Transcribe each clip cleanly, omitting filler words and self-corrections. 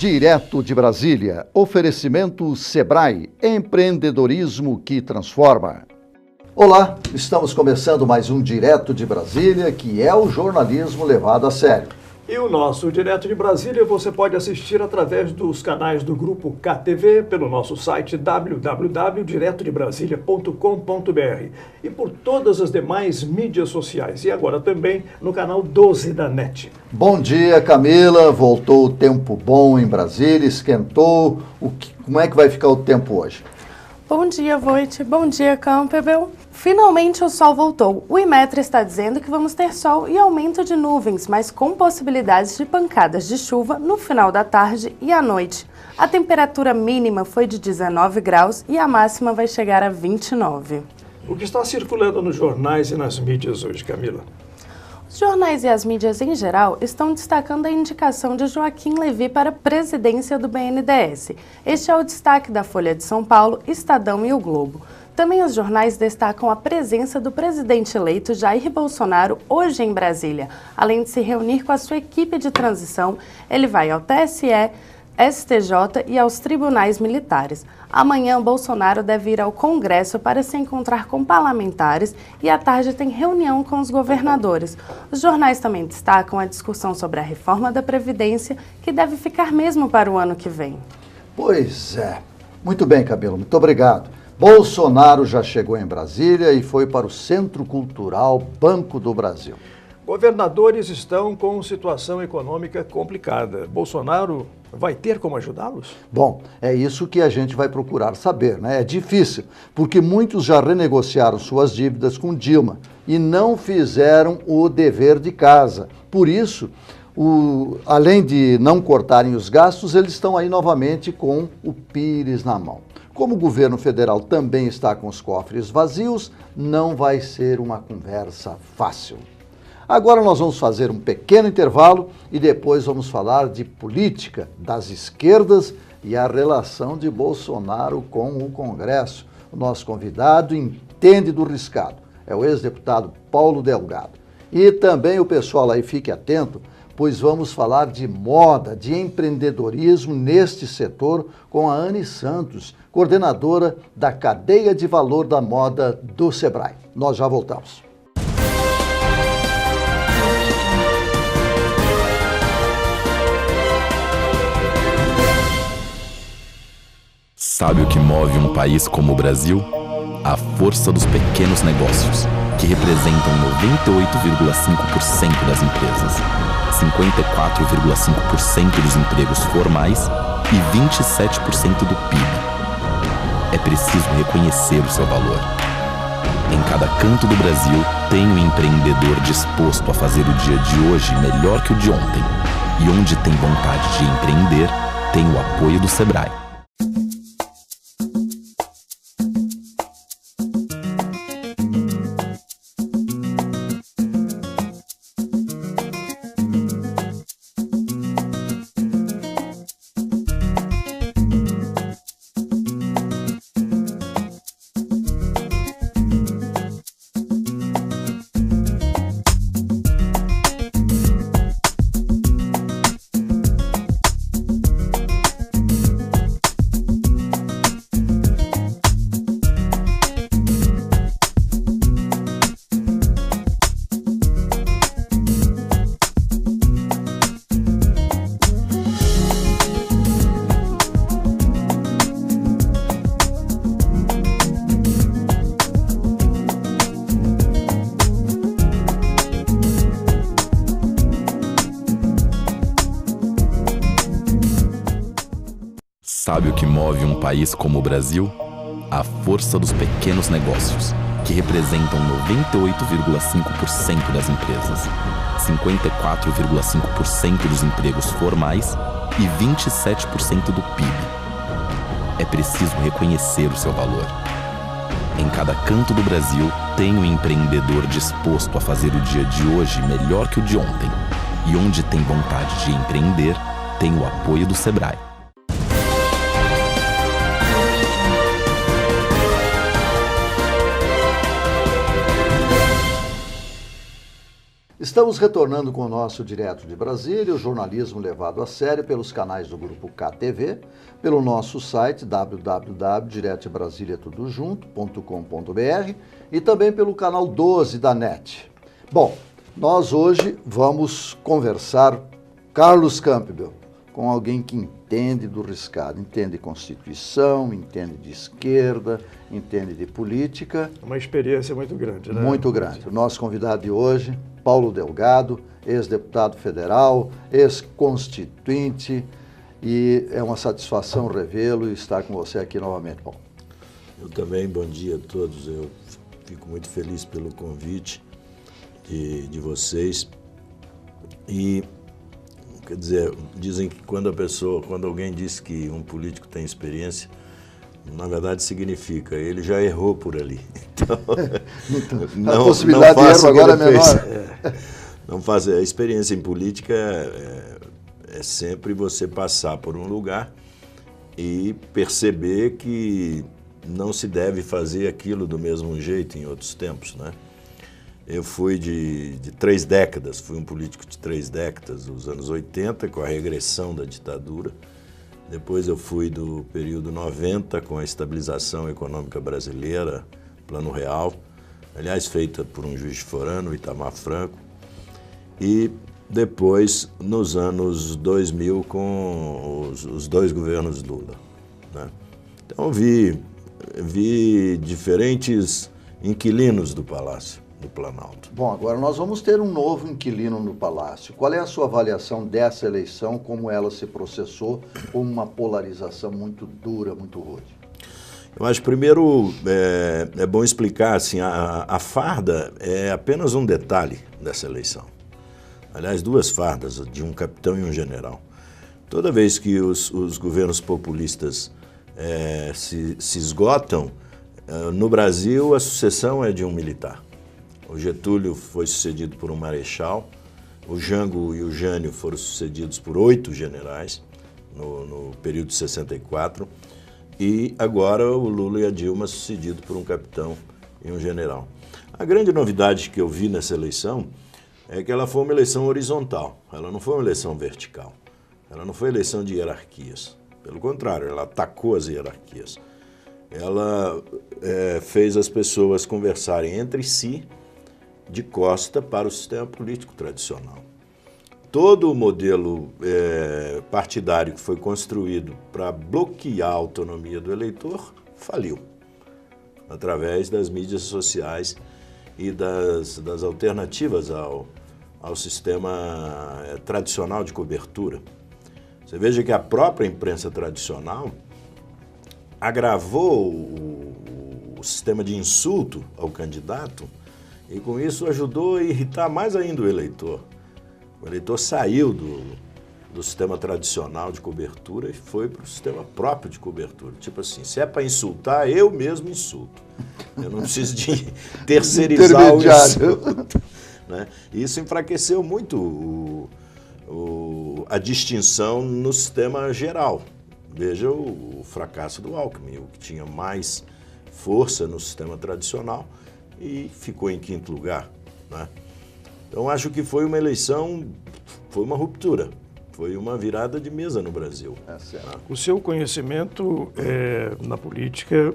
Direto de Brasília, oferecimento Sebrae, empreendedorismo que transforma. Olá, estamos começando mais um Direto de Brasília, que é o jornalismo levado a sério. E o nosso Direto de Brasília você pode assistir através dos canais do Grupo KTV, pelo nosso site www.diretodebrasilia.com.br e por todas as demais mídias sociais. E agora também no canal 12 da NET. Bom dia, Camila. Voltou o tempo bom em Brasília, esquentou. Como é que vai ficar o tempo hoje? Bom dia, Voit. Bom dia, Campbell. Finalmente o sol voltou. O Inmetro está dizendo que vamos ter sol e aumento de nuvens, mas com possibilidades de pancadas de chuva no final da tarde e à noite. A temperatura mínima foi de 19 graus e a máxima vai chegar a 29. O que está circulando nos jornais e nas mídias hoje, Camila? Os jornais e as mídias em geral estão destacando a indicação de Joaquim Levy para a presidência do BNDES. Este é o destaque da Folha de São Paulo, Estadão e o Globo. Também os jornais destacam a presença do presidente eleito Jair Bolsonaro hoje em Brasília. Além de se reunir com a sua equipe de transição, ele vai ao TSE, STJ e aos tribunais militares. Amanhã, Bolsonaro deve ir ao Congresso para se encontrar com parlamentares e à tarde tem reunião com os governadores. Os jornais também destacam a discussão sobre a reforma da Previdência, que deve ficar mesmo para o ano que vem. Pois é. Muito bem, Camila. Muito obrigado. Bolsonaro já chegou em Brasília e foi para o Centro Cultural Banco do Brasil. Governadores estão com situação econômica complicada. Bolsonaro vai ter como ajudá-los? Bom, é isso que a gente vai procurar saber, né? É difícil, porque muitos já renegociaram suas dívidas com Dilma e não fizeram o dever de casa. Por isso, além de não cortarem os gastos, eles estão aí novamente com o pires na mão. Como o governo federal também está com os cofres vazios, não vai ser uma conversa fácil. Agora nós vamos fazer um pequeno intervalo e depois vamos falar de política das esquerdas e a relação de Bolsonaro com o Congresso. O nosso convidado entende do riscado, é o ex-deputado Paulo Delgado. E também o pessoal aí fique atento, pois vamos falar de moda, de empreendedorismo neste setor com a Anne Santos, coordenadora da cadeia de valor da moda do Sebrae. Nós já voltamos. Sabe o que move um país como o Brasil? A força dos pequenos negócios, que representam 98,5% das empresas, 54,5% dos empregos formais e 27% do PIB. É preciso reconhecer o seu valor. Em cada canto do Brasil, tem um empreendedor disposto a fazer o dia de hoje melhor que o de ontem. E onde tem vontade de empreender, tem o apoio do Sebrae. Sabe o que move um país como o Brasil? A força dos pequenos negócios, que representam 98,5% das empresas, 54,5% dos empregos formais e 27% do PIB. É preciso reconhecer o seu valor. Em cada canto do Brasil, tem um empreendedor disposto a fazer o dia de hoje melhor que o de ontem. E onde tem vontade de empreender, tem o apoio do Sebrae. Estamos retornando com o nosso Direto de Brasília, o jornalismo levado a sério pelos canais do Grupo KTV, pelo nosso site www.diretodebrasilia.com.br e também pelo canal 12 da NET. Bom, nós hoje vamos conversar, Carlos Campbell, com alguém que entende do riscado, entende Constituição, entende de esquerda, entende de política. Uma experiência muito grande, né? Muito grande. O nosso convidado de hoje, Paulo Delgado, ex-deputado federal, ex-constituinte, e é uma satisfação revê-lo e estar com você aqui novamente, Paulo. Eu também, bom dia a todos. Eu fico muito feliz pelo convite de vocês. E, quer dizer, dizem que quando alguém diz que um político tem experiência, na verdade significa, ele já errou por ali. Então, a possibilidade de erro agora é menor. Não faça. A experiência em política é sempre você passar por um lugar e perceber que não se deve fazer aquilo do mesmo jeito em outros tempos, né? Eu fui de 3 décadas, fui um político de 3 décadas, os anos 80, com a regressão da ditadura. Depois eu fui do período 90, com a estabilização econômica brasileira, Plano Real, aliás, feita por um juiz forano, Itamar Franco. E depois, nos anos 2000, com os 2 governos Lula, né? Então, vi diferentes inquilinos do Palácio do Planalto. Bom, agora nós vamos ter um novo inquilino no Palácio. Qual é a sua avaliação dessa eleição, como ela se processou, com uma polarização muito dura, muito rude? Eu acho, primeiro, é bom explicar, assim, a farda é apenas um detalhe dessa eleição. Aliás, 2 fardas, de um capitão e um general. Toda vez que os governos populistas se esgotam, no Brasil a sucessão é de um militar. O Getúlio foi sucedido por um marechal, o Jango e o Jânio foram sucedidos por 8 generais no período de 64, e agora o Lula e a Dilma sucedidos por um capitão e um general. A grande novidade que eu vi nessa eleição é que ela foi uma eleição horizontal, ela não foi uma eleição vertical, ela não foi eleição de hierarquias. Pelo contrário, ela atacou as hierarquias. Ela fez as pessoas conversarem entre si de costa para o sistema político tradicional. Todo o modelo partidário que foi construído para bloquear a autonomia do eleitor faliu, através das mídias sociais e das alternativas ao sistema tradicional de cobertura. Você veja que a própria imprensa tradicional agravou o sistema de insulto ao candidato e, com isso, ajudou a irritar mais ainda o eleitor. O eleitor saiu do sistema tradicional de cobertura e foi para o sistema próprio de cobertura. Tipo assim, se é para insultar, eu mesmo insulto. Eu não preciso de terceirizar o insulto, né? E isso enfraqueceu muito a distinção no sistema geral. Veja o fracasso do Alckmin, o que tinha mais força no sistema tradicional e ficou em 5º lugar, né? Então, acho que foi uma eleição, foi uma ruptura, foi uma virada de mesa no Brasil. O seu conhecimento na política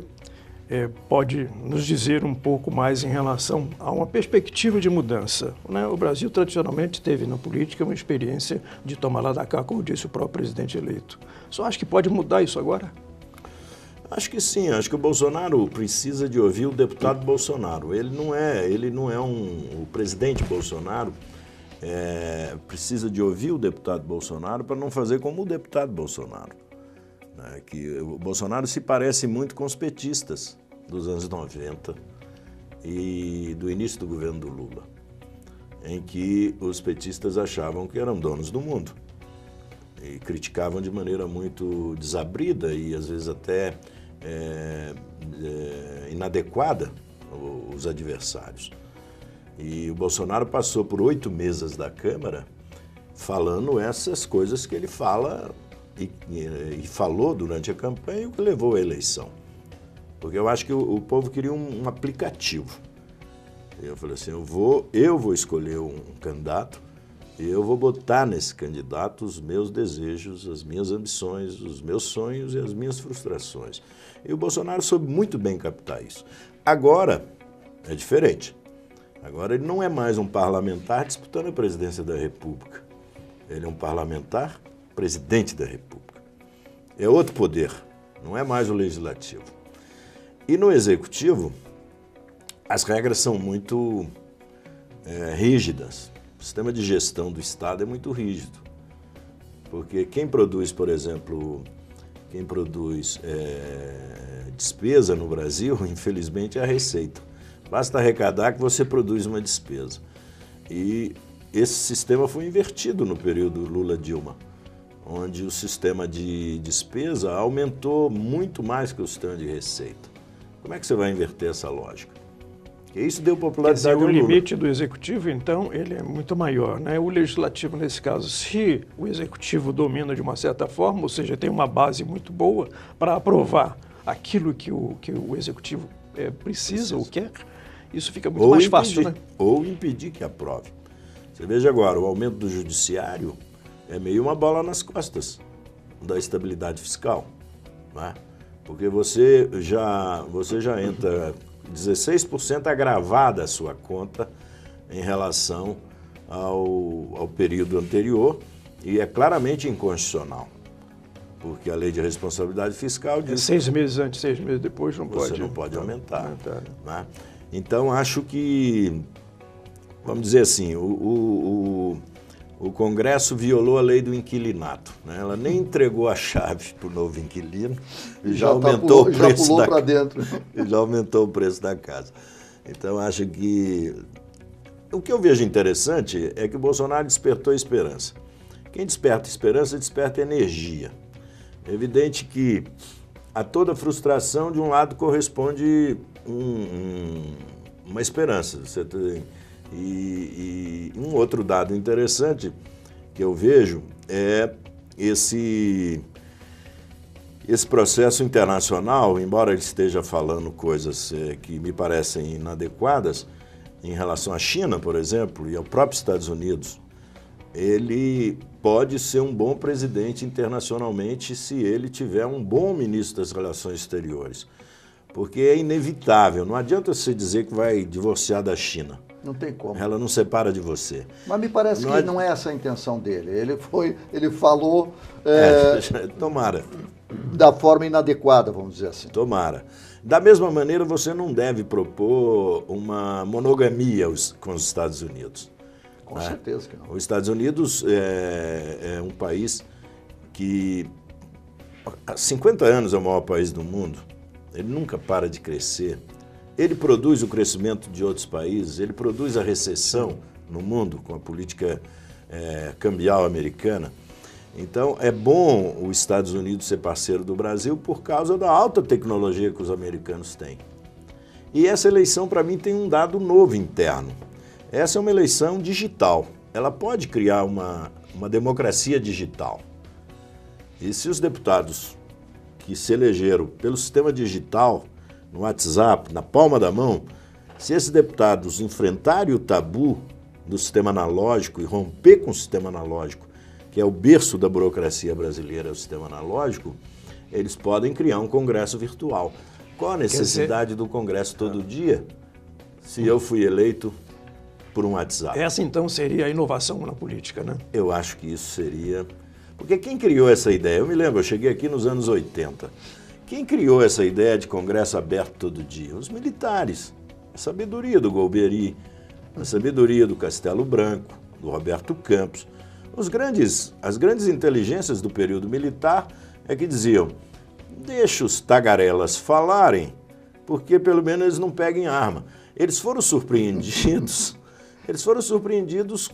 pode nos dizer um pouco mais em relação a uma perspectiva de mudança, né? O Brasil tradicionalmente teve na política uma experiência de tomar lá da cá, como disse o próprio presidente eleito. Só acho que pode mudar isso agora? Acho que sim, acho que o Bolsonaro precisa de ouvir o deputado Bolsonaro. O presidente Bolsonaro precisa de ouvir o deputado Bolsonaro para não fazer como o deputado Bolsonaro, né? Que o Bolsonaro se parece muito com os petistas dos anos 90 e do início do governo do Lula, em que os petistas achavam que eram donos do mundo e criticavam de maneira muito desabrida e às vezes até inadequada os adversários. E o Bolsonaro passou por 8 mesas da Câmara falando essas coisas que ele fala e falou durante a campanha, o que levou à eleição. Porque eu acho que o povo queria um aplicativo. Eu falei assim, eu vou escolher um candidato e eu vou botar nesse candidato os meus desejos, as minhas ambições, os meus sonhos e as minhas frustrações. E o Bolsonaro soube muito bem captar isso. Agora é diferente. Agora ele não é mais um parlamentar disputando a presidência da República. Ele é um parlamentar presidente da República. É outro poder, não é mais o legislativo. E no executivo, as regras são muito rígidas. O sistema de gestão do Estado é muito rígido. Porque quem produz, por exemplo, despesa no Brasil, infelizmente, é a Receita. Basta arrecadar que você produz uma despesa. E esse sistema foi invertido no período Lula-Dilma, onde o sistema de despesa aumentou muito mais que o sistema de receita. Como é que você vai inverter essa lógica? Porque isso deu popularidade ao Lula. O limite do executivo, então, ele é muito maior, né? O legislativo, nesse caso, se o executivo domina de uma certa forma, ou seja, tem uma base muito boa para aprovar aquilo que o executivo precisa ou quer, isso fica muito mais fácil, né? Ou impedir que aprove. Você veja agora, o aumento do judiciário é meio uma bola nas costas da estabilidade fiscal, né? Porque você já entra 16% agravada a sua conta em relação ao período anterior e é claramente inconstitucional, porque a lei de responsabilidade fiscal diz 6 meses antes, 6 meses depois não pode. Você não pode aumentar. Né? Então, acho que, vamos dizer assim, o Congresso violou a lei do inquilinato, né? Ela nem entregou a chave para o novo inquilino e já aumentou o preço já pulou para dentro. E já aumentou o preço da casa. Então, acho que o que eu vejo interessante é que o Bolsonaro despertou esperança. Quem desperta esperança, desperta energia. É evidente que a toda frustração, de um lado, corresponde uma esperança. Você tem... E um outro dado interessante que eu vejo é esse processo internacional, embora ele esteja falando coisas que me parecem inadequadas em relação à China, por exemplo, e ao próprio Estados Unidos, ele pode ser um bom presidente internacionalmente se ele tiver um bom ministro das Relações Exteriores. Porque é inevitável, não adianta você dizer que vai divorciar da China. Não tem como. Ela não separa de você. Mas me parece que não é essa a intenção dele. Ele falou tomara. Da forma inadequada, vamos dizer assim. Tomara. Da mesma maneira, você não deve propor uma monogamia com os Estados Unidos. Com certeza que não. Os Estados Unidos é um país que há 50 anos é o maior país do mundo. Ele nunca para de crescer. Ele produz o crescimento de outros países, ele produz a recessão no mundo com a política cambial americana. Então, é bom os Estados Unidos ser parceiro do Brasil por causa da alta tecnologia que os americanos têm. E essa eleição, para mim, tem um dado novo interno. Essa é uma eleição digital. Ela pode criar uma democracia digital. E se os deputados que se elegeram pelo sistema digital, no WhatsApp, na palma da mão, se esses deputados enfrentarem o tabu do sistema analógico e romper com o sistema analógico, que é o berço da burocracia brasileira, o sistema analógico, eles podem criar um congresso virtual. Qual a necessidade do congresso todo dia, se eu fui eleito por um WhatsApp? Essa, então, seria a inovação na política, né? Eu acho que isso seria... Porque quem criou essa ideia? Eu me lembro, eu cheguei aqui nos anos 80. Quem criou essa ideia de congresso aberto todo dia? Os militares. A sabedoria do Golbery, a sabedoria do Castelo Branco, do Roberto Campos. As grandes inteligências do período militar é que diziam: deixa os tagarelas falarem, porque pelo menos eles não peguem arma. Eles foram surpreendidos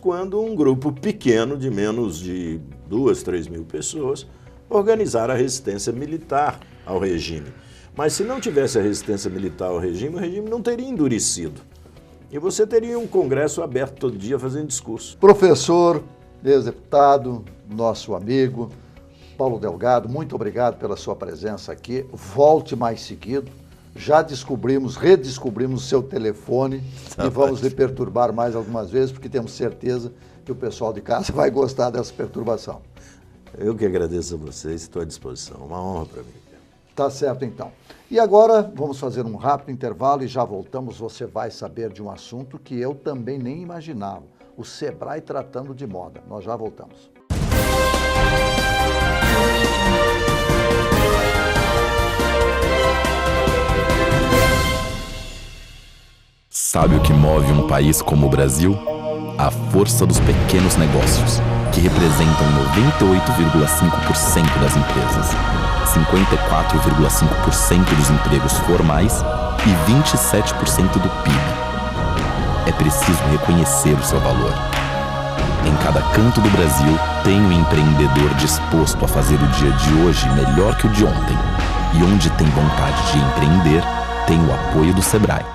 quando um grupo pequeno, de menos de 2, 3 mil pessoas, organizaram a resistência militar ao regime. Mas se não tivesse a resistência militar ao regime, o regime não teria endurecido. E você teria um congresso aberto todo dia fazendo discurso. Professor, ex-deputado, nosso amigo, Paulo Delgado, muito obrigado pela sua presença aqui. Volte mais seguido. Já redescobrimos o seu telefone e vamos lhe perturbar mais algumas vezes, porque temos certeza que o pessoal de casa vai gostar dessa perturbação. Eu que agradeço a vocês, estou à disposição. Uma honra para mim. Tá certo, então. E agora vamos fazer um rápido intervalo e já voltamos. Você vai saber de um assunto que eu também nem imaginava. O Sebrae tratando de moda. Nós já voltamos. Sabe o que move um país como o Brasil? A força dos pequenos negócios, que representam 98,5% das empresas, 54,5% dos empregos formais e 27% do PIB. É preciso reconhecer o seu valor. Em cada canto do Brasil, tem um empreendedor disposto a fazer o dia de hoje melhor que o de ontem. E onde tem vontade de empreender, tem o apoio do Sebrae.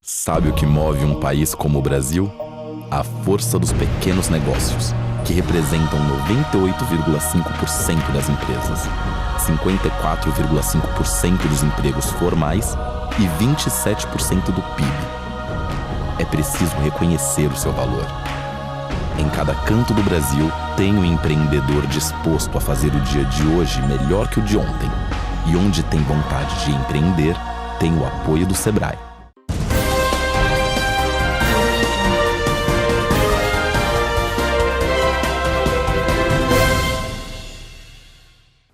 Sabe o que move um país como o Brasil? A força dos pequenos negócios, que representam 98,5% das empresas, 54,5% dos empregos formais e 27% do PIB. É preciso reconhecer o seu valor. Em cada canto do Brasil, tem um empreendedor disposto a fazer o dia de hoje melhor que o de ontem. E onde tem vontade de empreender, tem o apoio do Sebrae.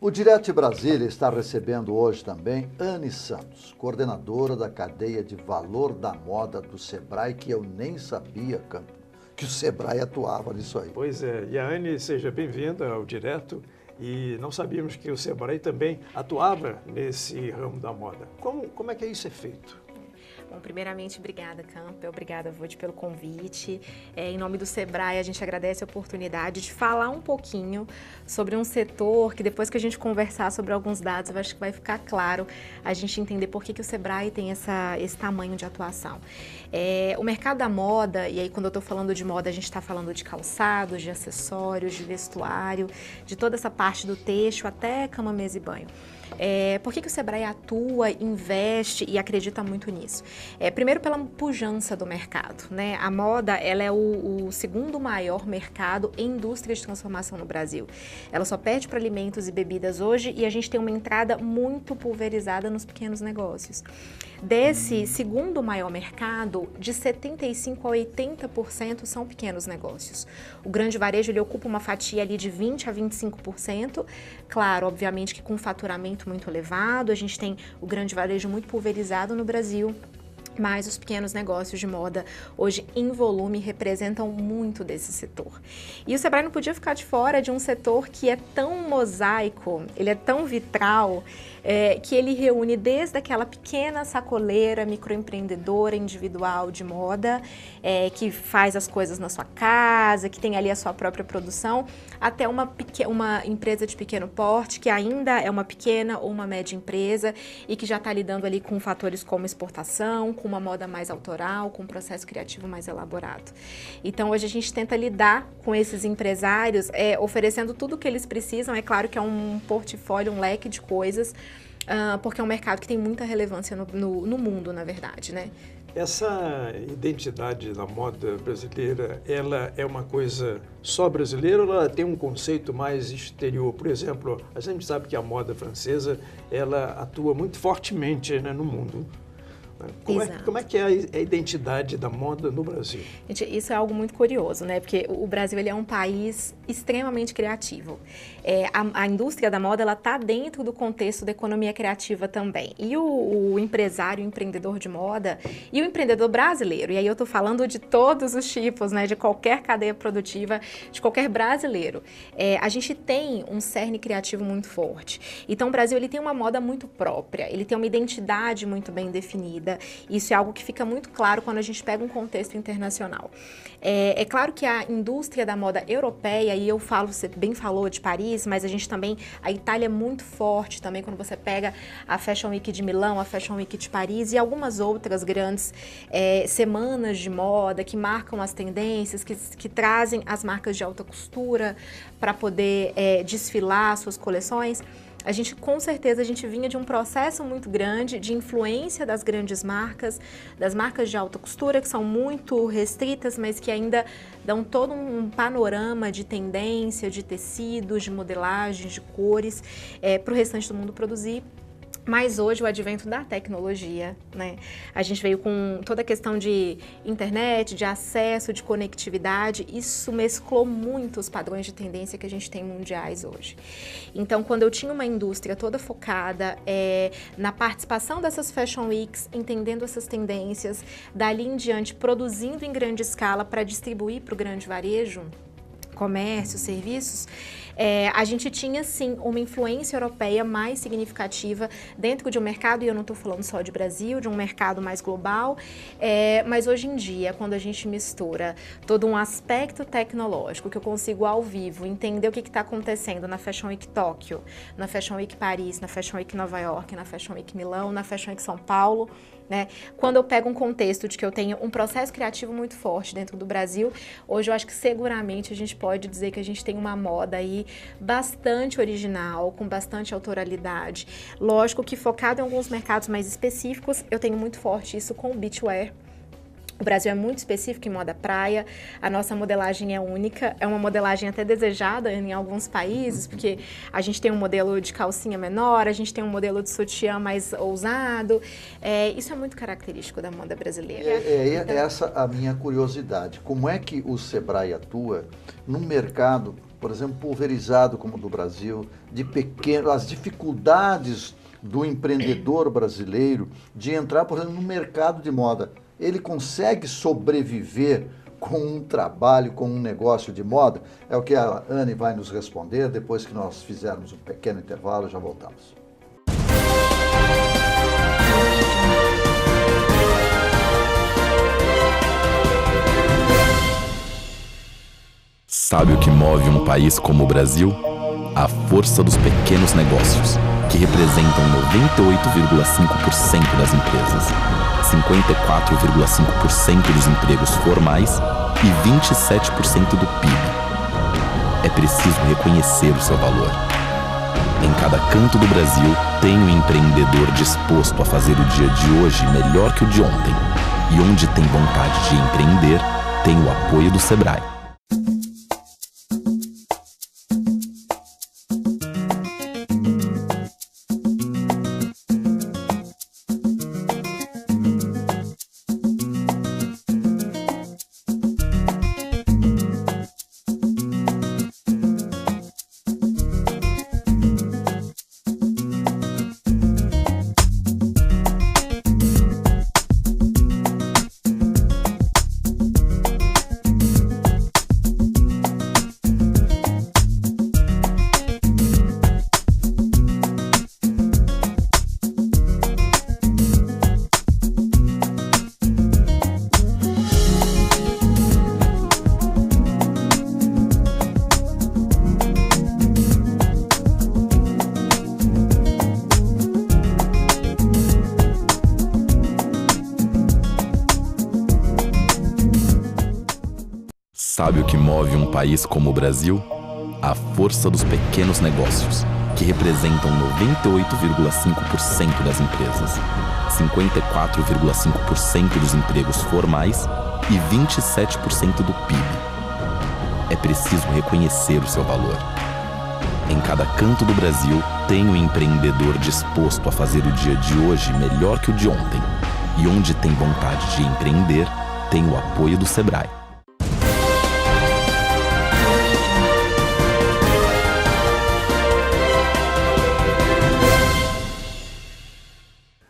O Direto de Brasília está recebendo hoje também Anne Santos, coordenadora da cadeia de valor da moda do Sebrae, que eu nem sabia, que o Sebrae atuava nisso aí. Pois é, e a Anne, seja bem-vinda ao Direto, e não sabíamos que o Sebrae também atuava nesse ramo da moda. Como é que isso é feito? Bom, primeiramente, obrigada, Campbell, obrigada, Vode, pelo convite. Em nome do Sebrae, a gente agradece a oportunidade de falar um pouquinho sobre um setor que, depois que a gente conversar sobre alguns dados, eu acho que vai ficar claro a gente entender por que o Sebrae tem esse tamanho de atuação. O mercado da moda, e aí quando eu estou falando de moda, a gente está falando de calçados, de acessórios, de vestuário, de toda essa parte do têxtil até cama, mesa e banho. Por que o Sebrae atua, investe e acredita muito nisso? Primeiro, pela pujança do mercado, né? A moda, ela é o segundo maior mercado em indústria de transformação no Brasil. Ela só perde para alimentos e bebidas hoje e a gente tem uma entrada muito pulverizada nos pequenos negócios. Desse segundo maior mercado, de 75% a 80% são pequenos negócios. O grande varejo, ele ocupa uma fatia ali de 20% a 25%. Claro, obviamente que com faturamento muito elevado, a gente tem o grande varejo muito pulverizado no Brasil. Mas os pequenos negócios de moda, hoje, em volume, representam muito desse setor. E o Sebrae não podia ficar de fora de um setor que é tão mosaico, ele é tão vitral, que ele reúne desde aquela pequena sacoleira, microempreendedora individual de moda, que faz as coisas na sua casa, que tem ali a sua própria produção, até uma empresa de pequeno porte, que ainda é uma pequena ou uma média empresa e que já está lidando ali com fatores como exportação, com uma moda mais autoral, com um processo criativo mais elaborado. Então, hoje a gente tenta lidar com esses empresários, oferecendo tudo o que eles precisam. É claro que é um portfólio, um leque de coisas, porque é um mercado que tem muita relevância no mundo, na verdade, né? Essa identidade da moda brasileira, ela é uma coisa só brasileira ou ela tem um conceito mais exterior? Por exemplo, a gente sabe que a moda francesa, ela atua muito fortemente, né, no mundo. Como é que é a identidade da moda no Brasil? Gente, isso é algo muito curioso, né? Porque o Brasil ele é um país extremamente criativo. A indústria da moda ela está dentro do contexto da economia criativa também. E o empresário, o empreendedor de moda e o empreendedor brasileiro, e aí eu estou falando de todos os tipos, né? De qualquer cadeia produtiva, de qualquer brasileiro. A gente tem um cerne criativo muito forte. Então o Brasil ele tem uma moda muito própria, ele tem uma identidade muito bem definida. Isso é algo que fica muito claro quando a gente pega um contexto internacional. É claro que a indústria da moda europeia, e eu falo, você bem falou de Paris, mas a gente também, a Itália é muito forte também quando você pega a Fashion Week de Milão, a Fashion Week de Paris e algumas outras grandes semanas de moda que marcam as tendências, que trazem as marcas de alta costura para poder desfilar suas coleções. Com certeza, a gente vinha de um processo muito grande de influência das grandes marcas, das marcas de alta costura, que são muito restritas, mas que ainda dão todo um panorama de tendência, de tecidos, de modelagens, de cores, para o restante do mundo produzir. Mas hoje o advento da tecnologia, né? A gente veio com toda a questão de internet, de acesso, de conectividade, isso mesclou muito os padrões de tendência que a gente tem mundiais hoje. Então, quando eu tinha uma indústria toda focada na participação dessas Fashion Weeks, entendendo essas tendências, dali em diante produzindo em grande escala para distribuir para o grande varejo, comércio, serviços, a gente tinha, sim, uma influência europeia mais significativa dentro de um mercado, e eu não estou falando só de Brasil, de um mercado mais global, mas hoje em dia, quando a gente mistura todo um aspecto tecnológico, que eu consigo ao vivo entender o que está acontecendo na Fashion Week Tóquio, na Fashion Week Paris, na Fashion Week Nova York, na Fashion Week Milão, na Fashion Week São Paulo, né? Quando eu pego um contexto de que eu tenho um processo criativo muito forte dentro do Brasil, hoje eu acho que seguramente a gente pode dizer que a gente tem uma moda aí bastante original, com bastante autoralidade. Lógico que focado em alguns mercados mais específicos, eu tenho muito forte isso com o beachwear. O Brasil é muito específico em moda praia, a nossa modelagem é única, é uma modelagem até desejada em alguns países, porque a gente tem um modelo de calcinha menor, a gente tem um modelo de sutiã mais ousado, isso é muito característico da moda brasileira. Essa a minha curiosidade, como é que o Sebrae atua num mercado, por exemplo, pulverizado como o do Brasil, as dificuldades do empreendedor brasileiro de entrar, por exemplo, no mercado de moda? Ele consegue sobreviver com um trabalho, com um negócio de moda? É o que a Anne vai nos responder depois que nós fizermos um pequeno intervalo, já voltamos. Sabe o que move um país como o Brasil? A força dos pequenos negócios, que representam 98,5% das empresas, 54,5% dos empregos formais e 27% do PIB. É preciso reconhecer o seu valor. Em cada canto do Brasil tem um empreendedor disposto a fazer o dia de hoje melhor que o de ontem. E onde tem vontade de empreender, tem o apoio do Sebrae. Sabe o que move um país como o Brasil? A força dos pequenos negócios, que representam 98,5% das empresas, 54,5% dos empregos formais e 27% do PIB. É preciso reconhecer o seu valor. Em cada canto do Brasil tem um empreendedor disposto a fazer o dia de hoje melhor que o de ontem. E onde tem vontade de empreender, tem o apoio do Sebrae.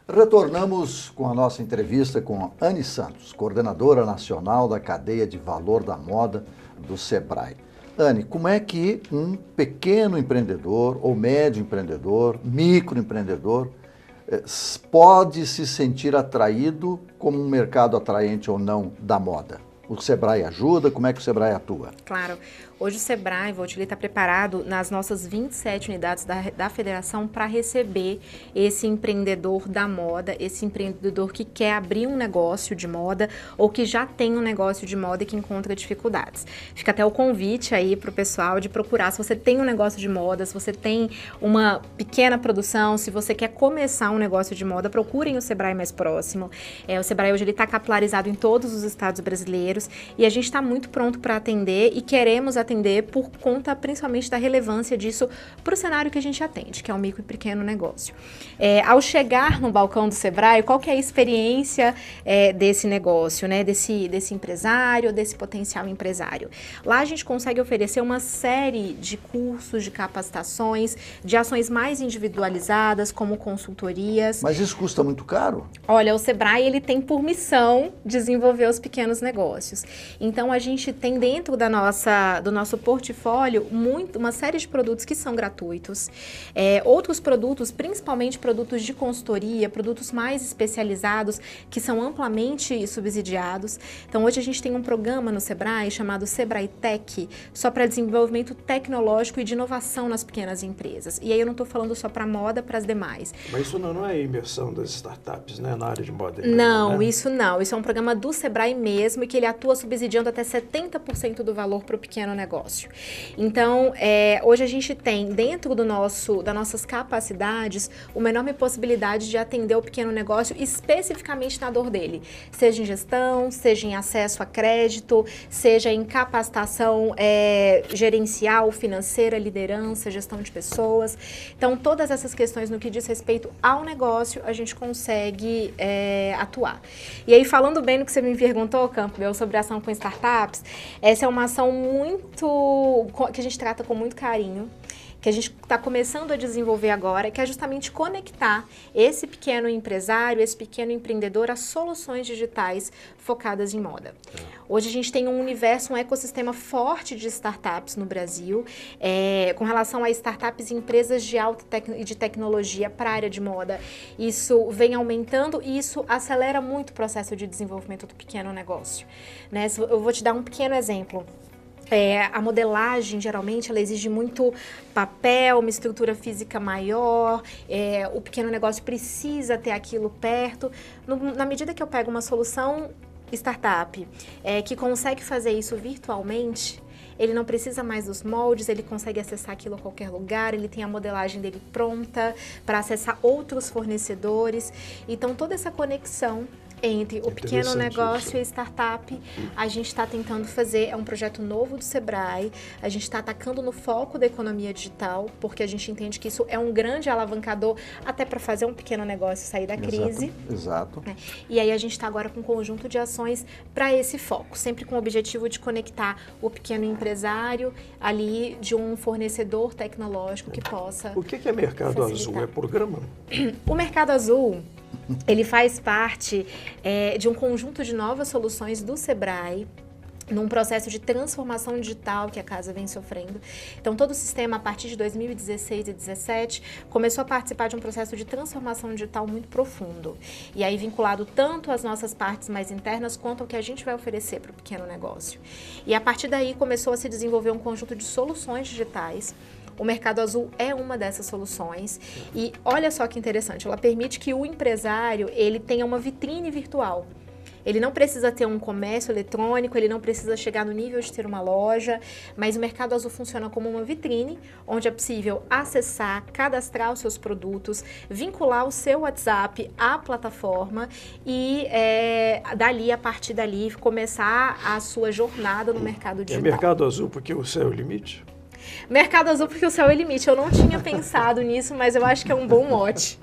Retornamos com a nossa entrevista com a Anne Santos, coordenadora nacional da cadeia de valor da moda do Sebrae. Anne, como é que um pequeno empreendedor ou médio empreendedor, microempreendedor, pode se sentir atraído como um mercado atraente ou não da moda? O Sebrae ajuda? Como é que o Sebrae atua? Claro. Hoje o Sebrae, ele está preparado nas nossas 27 unidades da federação para receber esse empreendedor da moda, esse empreendedor que quer abrir um negócio de moda ou que já tem um negócio de moda e que encontra dificuldades. Fica até o convite aí para o pessoal de procurar, se você tem um negócio de moda, se você tem uma pequena produção, se você quer começar um negócio de moda, procurem o Sebrae mais próximo. O Sebrae hoje está capilarizado em todos os estados brasileiros e a gente está muito pronto para atender e queremos atender por conta principalmente da relevância disso para o cenário que a gente atende, que é o micro e pequeno negócio. Ao chegar no balcão do Sebrae, qual que é a experiência desse negócio, né? desse empresário, desse potencial empresário? Lá a gente consegue oferecer uma série de cursos, de capacitações, de ações mais individualizadas, como consultorias. Mas isso custa muito caro? Olha, o Sebrae ele tem por missão desenvolver os pequenos negócios. Então a gente tem dentro do nosso portfólio uma série de produtos que são gratuitos. Outros produtos, principalmente produtos de consultoria, produtos mais especializados, que são amplamente subsidiados. Então hoje a gente tem um programa no Sebrae chamado Sebrae Tech, só para desenvolvimento tecnológico e de inovação nas pequenas empresas. E aí eu não estou falando só para moda, para as demais. Mas isso não é a imersão das startups, né, na área de moda? Não, né? Isso não. Isso é um programa do Sebrae mesmo e que ele atua subsidiando até 70% do valor para o pequeno negócio. Então, hoje a gente tem, dentro das nossas capacidades, uma enorme possibilidade de atender o pequeno negócio especificamente na dor dele, seja em gestão, seja em acesso a crédito, seja em capacitação gerencial, financeira, liderança, gestão de pessoas. Então, todas essas questões no que diz respeito ao negócio, a gente consegue atuar. E aí, falando bem no que você me perguntou, Campbell, sobre a ação com startups, essa é uma ação que a gente trata com muito carinho, que a gente está começando a desenvolver agora, que é justamente conectar esse pequeno empresário, esse pequeno empreendedor a soluções digitais focadas em moda. Hoje a gente tem um universo, um ecossistema forte de startups no Brasil, com relação a startups e empresas de alta e de tecnologia para a área de moda. Isso vem aumentando e isso acelera muito o processo de desenvolvimento do pequeno negócio, né? Eu vou te dar um pequeno exemplo. A modelagem, geralmente, ela exige muito papel, uma estrutura física maior, o pequeno negócio precisa ter aquilo perto. Na medida que eu pego uma solução startup que consegue fazer isso virtualmente, ele não precisa mais dos moldes, ele consegue acessar aquilo a qualquer lugar, ele tem a modelagem dele pronta para acessar outros fornecedores. Então, toda essa conexão entre o pequeno negócio e a startup, a gente está tentando fazer, é um projeto novo do Sebrae, a gente está atacando no foco da economia digital, porque a gente entende que isso é um grande alavancador até para fazer um pequeno negócio sair da crise. Exato. E aí a gente está agora com um conjunto de ações para esse foco, sempre com o objetivo de conectar o pequeno empresário ali de um fornecedor tecnológico que possa O que é Mercado Azul? É programa? O Mercado Azul, ele faz parte de um conjunto de novas soluções do Sebrae, num processo de transformação digital que a casa vem sofrendo. Então, todo o sistema, a partir de 2016 e 2017, começou a participar de um processo de transformação digital muito profundo. E aí, vinculado tanto às nossas partes mais internas, quanto ao que a gente vai oferecer para o pequeno negócio. E a partir daí, começou a se desenvolver um conjunto de soluções digitais. O Mercado Azul é uma dessas soluções e olha só que interessante, ela permite que o empresário ele tenha uma vitrine virtual. Ele não precisa ter um comércio eletrônico, ele não precisa chegar no nível de ter uma loja, mas o Mercado Azul funciona como uma vitrine, onde é possível acessar, cadastrar os seus produtos, vincular o seu WhatsApp à plataforma e a partir dali, começar a sua jornada no mercado digital. É Mercado Azul porque o céu é o limite? Mercado Azul porque o céu é limite. Eu não tinha pensado nisso, mas eu acho que é um bom mote.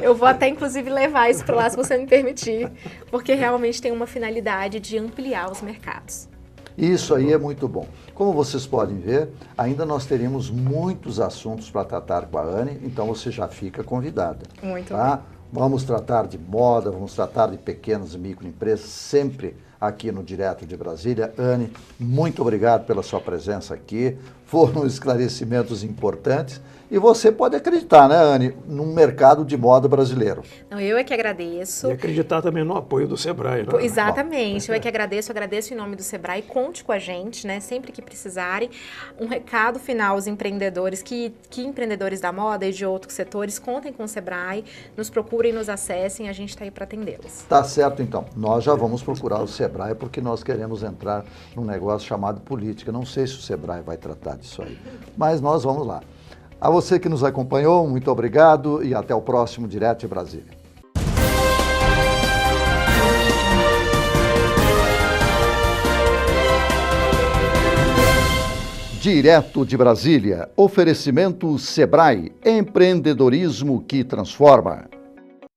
Eu vou até, inclusive, levar isso para lá, se você me permitir, porque realmente tem uma finalidade de ampliar os mercados. Isso aí é muito bom. Como vocês podem ver, ainda nós teríamos muitos assuntos para tratar com a Anne, então você já fica convidada. Muito tá? Vamos tratar de moda, vamos tratar de pequenas e microempresas, sempre aqui no Direto de Brasília. Anne, muito obrigado pela sua presença aqui. Foram esclarecimentos importantes. E você pode acreditar, né, Anne, num mercado de moda brasileiro. Não, eu é que agradeço. E acreditar também no apoio do Sebrae, né? Exatamente, eu é que agradeço em nome do Sebrae, conte com a gente, né, sempre que precisarem. Um recado final aos empreendedores, que empreendedores da moda e de outros setores, contem com o Sebrae, nos procurem, nos acessem, a gente está aí para atendê-los. Tá certo, então. Nós já vamos procurar o Sebrae porque nós queremos entrar num negócio chamado política. Não sei se o Sebrae vai tratar disso aí, mas nós vamos lá. A você que nos acompanhou, muito obrigado e até o próximo Direto de Brasília. Direto de Brasília, oferecimento Sebrae, empreendedorismo que transforma.